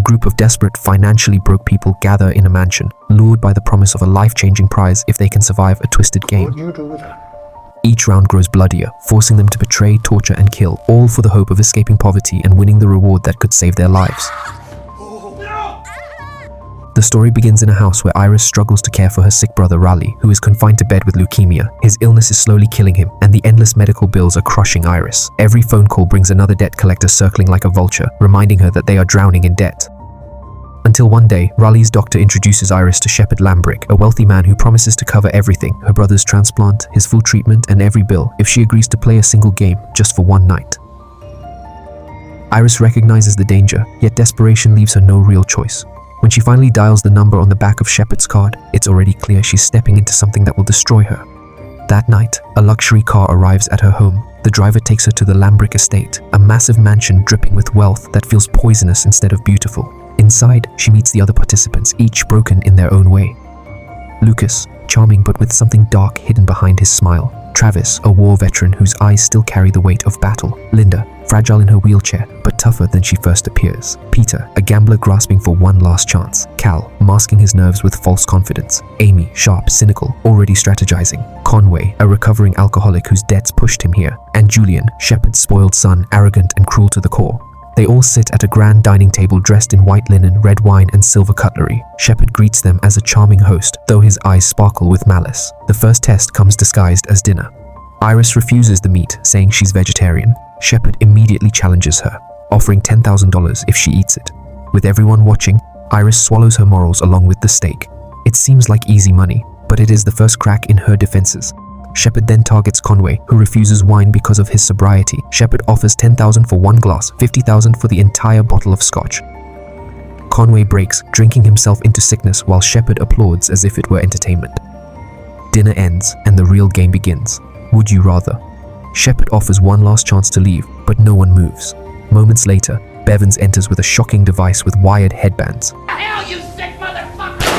group of desperate, financially broke people gather in a mansion, lured by the promise of a life-changing prize if they can survive a twisted game. What do you do with her? Each round grows bloodier, forcing them to betray, torture, and kill, all for the hope of escaping poverty and winning the reward that could save their lives. The story begins in a house where Iris struggles to care for her sick brother Raleigh, who is confined to bed with leukemia. His illness is slowly killing him, and the endless medical bills are crushing Iris. Every phone call brings another debt collector circling like a vulture, reminding her that they are drowning in debt. Until one day, Raleigh's doctor introduces Iris to Shepard Lambrick, a wealthy man who promises to cover everything: her brother's transplant, his full treatment, and every bill, if she agrees to play a single game, just for one night. Iris recognizes the danger, yet desperation leaves her no real choice. When she finally dials the number on the back of Shepard's card, it's already clear she's stepping into something that will destroy her. That night, a luxury car arrives at her home. The driver takes her to the Lambrick estate, a massive mansion dripping with wealth that feels poisonous instead of beautiful. Inside, she meets the other participants, each broken in their own way. Lucas, charming but with something dark hidden behind his smile. Travis, a war veteran whose eyes still carry the weight of battle. Linda, fragile in her wheelchair, but tougher than she first appears. Peter, a gambler grasping for one last chance. Cal, masking his nerves with false confidence. Amy, sharp, cynical, already strategizing. Conway, a recovering alcoholic whose debts pushed him here. And Julian, Shepard's spoiled son, arrogant and cruel to the core. They all sit at a grand dining table dressed in white linen, red wine, and silver cutlery. Shepard greets them as a charming host, though his eyes sparkle with malice. The first test comes disguised as dinner. Iris refuses the meat, saying she's vegetarian. Shepard immediately challenges her, offering $10,000 if she eats it. With everyone watching, Iris swallows her morals along with the steak. It seems like easy money, but it is the first crack in her defenses. Shepard then targets Conway, who refuses wine because of his sobriety. Shepard offers $10,000 for one glass, $50,000 for the entire bottle of scotch. Conway breaks, drinking himself into sickness while Shepard applauds as if it were entertainment. Dinner ends, and the real game begins. Would you rather? Shepard offers one last chance to leave, but no one moves. Moments later, Bevins enters with a shocking device with wired headbands. Hell, you sick motherfucker!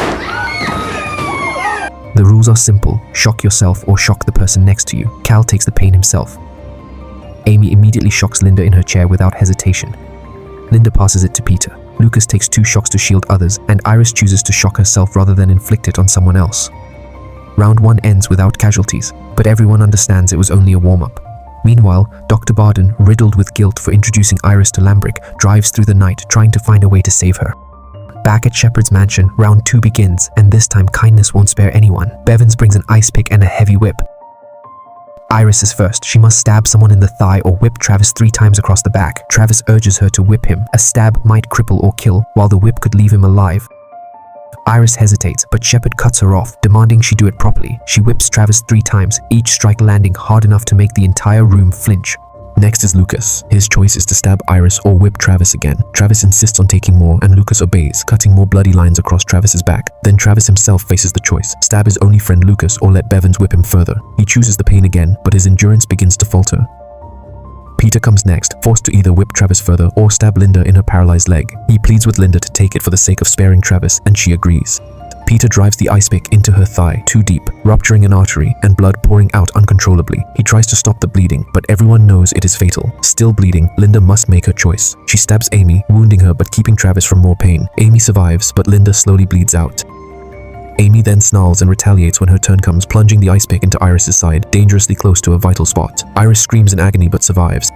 The rules are simple: shock yourself or shock the person next to you. Cal takes the pain himself. Amy immediately shocks Linda in her chair without hesitation. Linda passes it to Peter. Lucas takes 2 shocks to shield others, and Iris chooses to shock herself rather than inflict it on someone else. Round 1 ends without casualties, but everyone understands it was only a warm-up. Meanwhile, Dr. Barden, riddled with guilt for introducing Iris to Lambrick, drives through the night trying to find a way to save her. Back at Shepard's mansion, round 2 begins, and this time kindness won't spare anyone. Bevins brings an ice pick and a heavy whip. Iris is first. She must stab someone in the thigh or whip Travis 3 times across the back. Travis urges her to whip him. A stab might cripple or kill, while the whip could leave him alive. Iris hesitates, but Shepard cuts her off, demanding she do it properly. She whips Travis 3 times, each strike landing hard enough to make the entire room flinch. Next is Lucas. His choice is to stab Iris or whip Travis again. Travis insists on taking more, and Lucas obeys, cutting more bloody lines across Travis's back. Then Travis himself faces the choice: stab his only friend Lucas or let Bevins whip him further. He chooses the pain again, but his endurance begins to falter. Peter comes next, forced to either whip Travis further or stab Linda in her paralyzed leg. He pleads with Linda to take it for the sake of sparing Travis, and she agrees. Peter drives the ice pick into her thigh, too deep, rupturing an artery and blood pouring out uncontrollably. He tries to stop the bleeding, but everyone knows it is fatal. Still bleeding, Linda must make her choice. She stabs Amy, wounding her but keeping Travis from more pain. Amy survives, but Linda slowly bleeds out. Amy then snarls and retaliates when her turn comes, plunging the ice pick into Iris's side, dangerously close to a vital spot. Iris screams in agony but survives.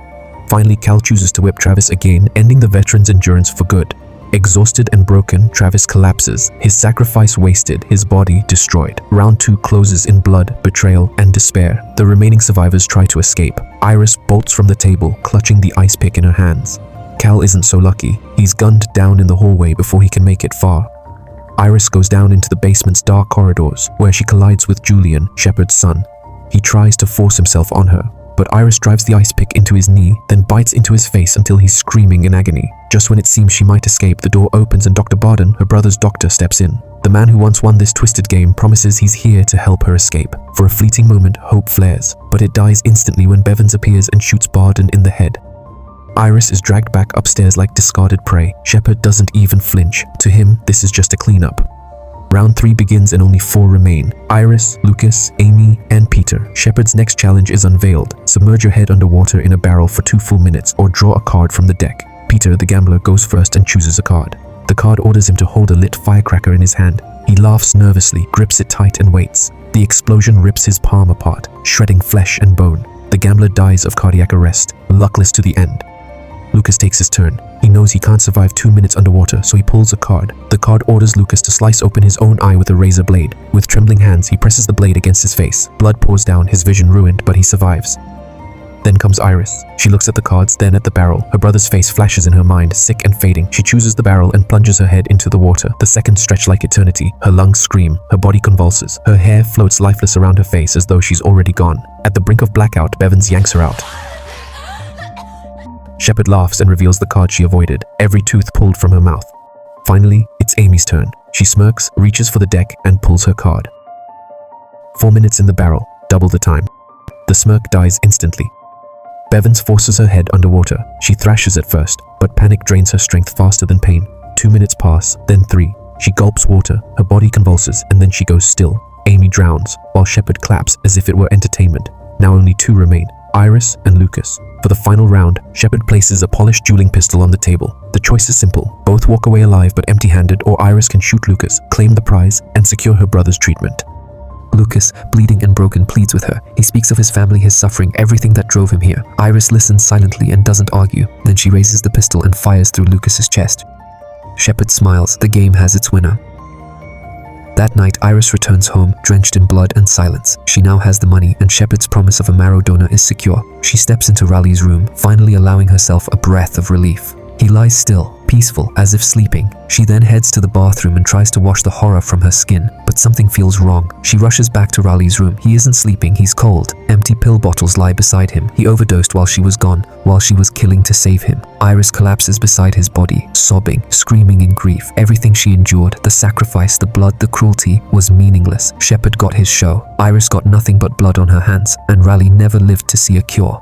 Finally, Cal chooses to whip Travis again, ending the veteran's endurance for good. Exhausted and broken, Travis collapses, his sacrifice wasted, his body destroyed. Round 2 closes in blood, betrayal, and despair. The remaining survivors try to escape. Iris bolts from the table, clutching the ice pick in her hands. Cal isn't so lucky. He's gunned down in the hallway before he can make it far. Iris goes down into the basement's dark corridors, where she collides with Julian, Shepard's son. He tries to force himself on her, but Iris drives the ice pick into his knee, then bites into his face until he's screaming in agony. Just when it seems she might escape, the door opens and Dr. Barden, her brother's doctor, steps in. The man who once won this twisted game promises he's here to help her escape. For a fleeting moment, hope flares, but it dies instantly when Bevins appears and shoots Barden in the head. Iris is dragged back upstairs like discarded prey. Shepard doesn't even flinch. To him, this is just a cleanup. Round 3 begins and only 4 remain: Iris, Lucas, Amy, and Peter. Shepard's next challenge is unveiled. Submerge your head underwater in a barrel for 2 full minutes or draw a card from the deck. Peter, the gambler, goes first and chooses a card. The card orders him to hold a lit firecracker in his hand. He laughs nervously, grips it tight and waits. The explosion rips his palm apart, shredding flesh and bone. The gambler dies of cardiac arrest, luckless to the end. Lucas takes his turn. He knows he can't survive 2 minutes underwater, so he pulls a card. The card orders Lucas to slice open his own eye with a razor blade. With trembling hands, he presses the blade against his face. Blood pours down, his vision ruined, but he survives. Then comes Iris. She looks at the cards, then at the barrel. Her brother's face flashes in her mind, sick and fading. She chooses the barrel and plunges her head into the water. The seconds stretch like eternity. Her lungs scream. Her body convulses. Her hair floats lifeless around her face as though she's already gone. At the brink of blackout, Bevins yanks her out. Shepard laughs and reveals the card she avoided, every tooth pulled from her mouth. Finally, it's Amy's turn. She smirks, reaches for the deck, and pulls her card. 4 minutes in the barrel, double the time. The smirk dies instantly. Bevins forces her head underwater. She thrashes at first, but panic drains her strength faster than pain. 2 minutes pass, then 3. She gulps water, her body convulses, and then she goes still. Amy drowns, while Shepard claps as if it were entertainment. Now only 2 remain, Iris and Lucas. For the final round, Shepard places a polished dueling pistol on the table. The choice is simple. Both walk away alive but empty-handed, or Iris can shoot Lucas, claim the prize, and secure her brother's treatment. Lucas, bleeding and broken, pleads with her. He speaks of his family, his suffering, everything that drove him here. Iris listens silently and doesn't argue. Then she raises the pistol and fires through Lucas's chest. Shepard smiles. The game has its winner. That night, Iris returns home, drenched in blood and silence. She now has the money, and Shepard's promise of a marrow donor is secure. She steps into Raleigh's room, finally allowing herself a breath of relief. He lies still, peaceful, as if sleeping. She then heads to the bathroom and tries to wash the horror from her skin, but something feels wrong. She rushes back to Raleigh's room. He isn't sleeping, he's cold. Empty pill bottles lie beside him. He overdosed while she was gone, while she was killing to save him. Iris collapses beside his body, sobbing, screaming in grief. Everything she endured, the sacrifice, the blood, the cruelty, was meaningless. Shepard got his show. Iris got nothing but blood on her hands, and Raleigh never lived to see a cure.